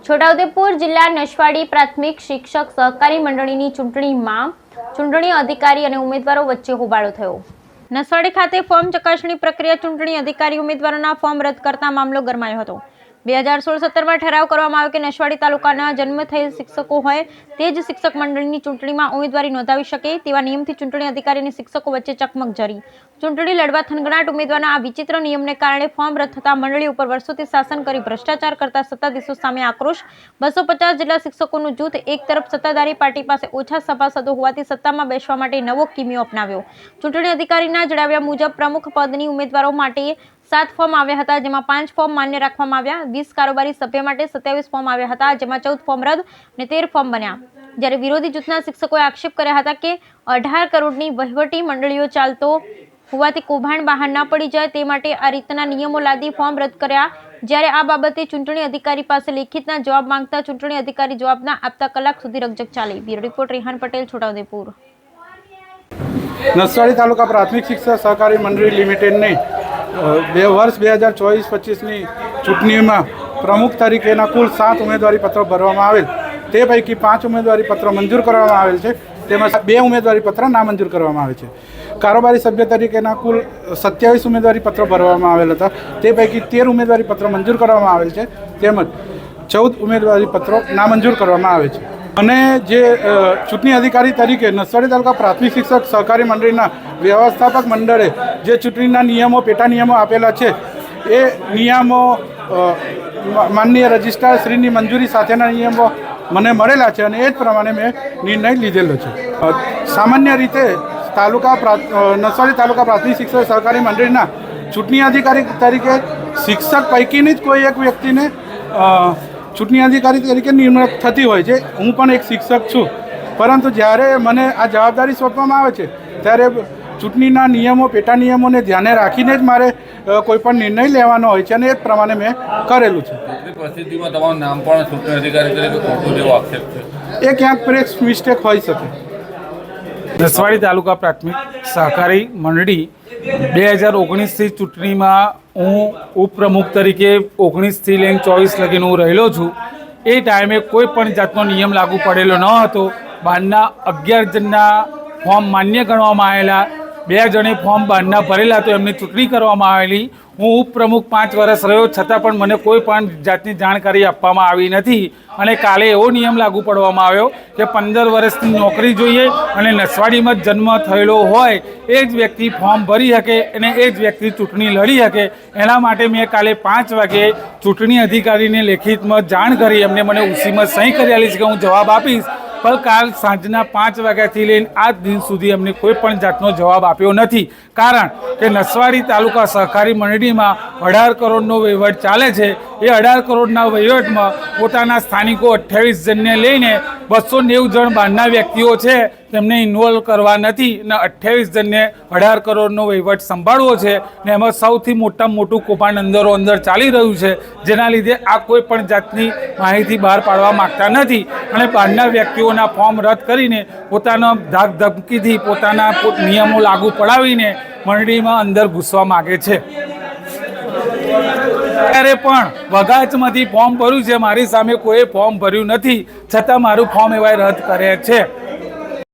છોટાઉદેપુર જિલ્લા નસવાડી પ્રાથમિક શિક્ષક સહકારી મંડળીની ચૂંટણીમાં ચૂંટણી અધિકારી અને ઉમેદવારો વચ્ચે હોબાળો થયો। નસવાડી ખાતે ફોર્મ ચકાસણી પ્રક્રિયા ચૂંટણી અધિકારી ઉમેદવારોના ફોર્મ રદ કરતા મામલો ગરમાયો હતો। 2016-17માં ઠરાવ કરવામાં આવ્યો કે નસવાડી તાલુકાના જન્મ થયેલ શિક્ષકો હોય તે જ શિક્ષક મંડળની ચૂંટણીમાં ઉમેદવારી નોંધાવી શકે તેવા નિયમથી ચૂંટણી અધિકારી અને શિક્ષકો વચ્ચે ચકમક જારી। ચૂંટણી લડવા થનગનાટ ઉમેદવારના આ વિચિત્ર નિયમને કારણે ફોર્મ રદ થતા મંડળી ઉપર વર્ષોથી શાસન કરી ભ્રષ્ટાચાર કરતા સત્તાધીશો સામે આક્રોશ। 250 જેટલા શિક્ષકોનું જૂથ એક તરફ સત્તાધારી પાર્ટી પાસે ઓછા સભાસદો હોવાથી સત્તામાં બેસવા માટે નવો કિમિયો અપનાવ્યો। ચૂંટણી અધિકારીના જણાવ્યા મુજબ પ્રમુખ પદની ઉમેદવારો માટે 7 ફોર્મ આવ્યા હતા, જેમાં 5 ફોર્મ માન્ય રાખવામાં આવ્યા। 20 કારોબારી સભ્ય માટે 27 ફોર્મ આવ્યા હતા, જેમાં 14 ફોર્મ રદ અને 13 ફોર્મ બન્યા। જ્યારે વિરોધી જૂથના શિક્ષકોએ આક્ષેપ કર્યા હતા કે 18 કરોડની વહીવટી મંડળીઓ ચાલતો હોવાથી કૌભાંડ બહાર ન પડી જાય તે માટે આ રીતના નિયમો લાદી ફોર્મ રદ કર્યા। જ્યારે આ બાબતે ચૂંટણી અધિકારી પાસે લેખિતના જવાબ માંગતા ચૂંટણી અધિકારી જવાબ ના આપતા કલાક સુધી રકઝક ચાલી। Bureau report Rehan Patel, Chhota Udaipur. નસવાડી તાલુકા પ્રાથમિક શિક્ષક સહકારી મંડળી લિમિટેડની વર્ષ 2024-25ની ચૂંટણીમાં પ્રમુખ તરીકેના કુલ 7 ઉમેદવારી પત્રો ભરવામાં આવેલ। તે પૈકી 5 ઉમેદવારી પત્રો મંજૂર કરવામાં આવેલ છે, તેમાં 2 ઉમેદવારી પત્ર નામંજૂર કરવામાં આવે છે। કારોબારી સભ્ય તરીકેના કુલ 27 ઉમેદવારી પત્રો ભરવામાં આવેલ હતા, તે પૈકી 13 ઉમેદવારી પત્રો મંજૂર કરવામાં આવેલ છે, તેમજ 14 ઉમેદવારી પત્રો નામંજૂર કરવામાં આવે છે। અને જે ચૂંટણી અધિકારી તરીકે નસવાડી તાલુકા પ્રાથમિક શિક્ષક સહકારી મંડળીના વ્યવસ્થાપક મંડળે જે ચૂંટણીના નિયમો પેટા નિયમો આપેલા છે એ નિયમો માનનીય રજિસ્ટ્રાર શ્રીની મંજૂરી સાથેના નિયમો મને મળેલા છે અને એ જ પ્રમાણે મેં નિર્ણય લીધેલો છે। સામાન્ય રીતે નસવાડી તાલુકા પ્રાથમિક શિક્ષક સહકારી મંડળીના ચૂંટણી અધિકારી તરીકે શિક્ષક પૈકીની જ કોઈ એક વ્યક્તિને ચૂંટણી અધિકારી તરીકે નિમણૂક થતી હોય છે। હું પણ એક શિક્ષક છું, પરંતુ જ્યારે મને આ જવાબદારી સોંપવામાં આવે છે ત્યારે ચૂંટણીના નિયમો પેટા નિયમોને ધ્યાને રાખીને જ મારે કોઈ પણ નિર્ણય લેવાનો હોય છે અને એ જ પ્રમાણે મેં કરેલું છે। પરિસ્થિતિમાં તમારું નામ પણ ચૂંટણી અધિકારી તરીકે ખોટું જેવો આક્ષેપ છે, એ ક્યાંક પ્રેસ મિસ્ટેક હોઈ શકે। નસવાડી તાલુકા પ્રાથમિક સહકારી મંડળી 2019થી ચૂંટણીમાં હું ઉપપ્રમુખ તરીકે 19થી લઈને 24 લગીને હું રહેલો છું। એ ટાઈમે કોઈ પણ જાતનો નિયમ લાગુ પડેલો ન હતો। બહારના 11 જણના ફોર્મ માન્ય ગણવામાં આવેલા, 2 જણે ફોર્મ બહારના ભરેલા તો એમની ચૂંટણી કરવામાં આવેલી। હું ઉપપ્રમુખ 5 વર્ષ રહ્યો, છતાં પણ મને કોઈ પણ જાતની જાણકારી આપવામાં આવી નથી અને કાલે એવો નિયમ લાગુ પાડવામાં આવ્યો કે 15 વર્ષની નોકરી જોઈએ અને નસવાડીમાં જ જન્મ થયેલો હોય એ જ વ્યક્તિ ફોર્મ ભરી શકે અને એ જ વ્યક્તિ ચૂંટણી લડી શકે। એના માટે મેં કાલે 5 વાગે ચૂંટણી અધિકારીને લેખિતમાં જાણ કરી, એમને મને ઉસીમાં સહી કરેલી છે કે હું જવાબ આપીશ, પણ કાલ સાંજના 5 વાગ્યાથી લઈને આજ દિન સુધી અમને કોઈ પણ જાતનો જવાબ આપ્યો નથી। કારણ કે નસવાડી તાલુકા સહકારી મંડળીમાં 18 કરોડનો વહીવટ ચાલે છે। એ 18 કરોડના વહીવટમાં પોતાના સ્થાનિકો 28 જણને લઈને 290 જણ બહારના વ્યક્તિઓ છે તેમને ઇન્વોલ્વ કરવા નથી ને 28 જણને 18 કરોડનો વહીવટ સંભાળવો છે ને એમાં સૌથી મોટામાં મોટું કૌભાંડ અંદર ચાલી રહ્યું છે, જેના લીધે આ કોઈ પણ જાતની માહિતી બહાર પાડવા માગતા નથી અને બહારના વ્યક્તિઓના ફોર્મ રદ કરીને પોતાના ધાક ધમકીથી પોતાના નિયમો લાગુ પડાવીને મંડળીમાં અંદર ઘૂસવા માગે છે। ત્યારે પણ વગાચમાંથી ફોર્મ ભર્યું છે, મારી સામે કોઈ ફોર્મ ભર્યું નથી, છતાં મારું ફોર્મ એવાય રદ કરે છે।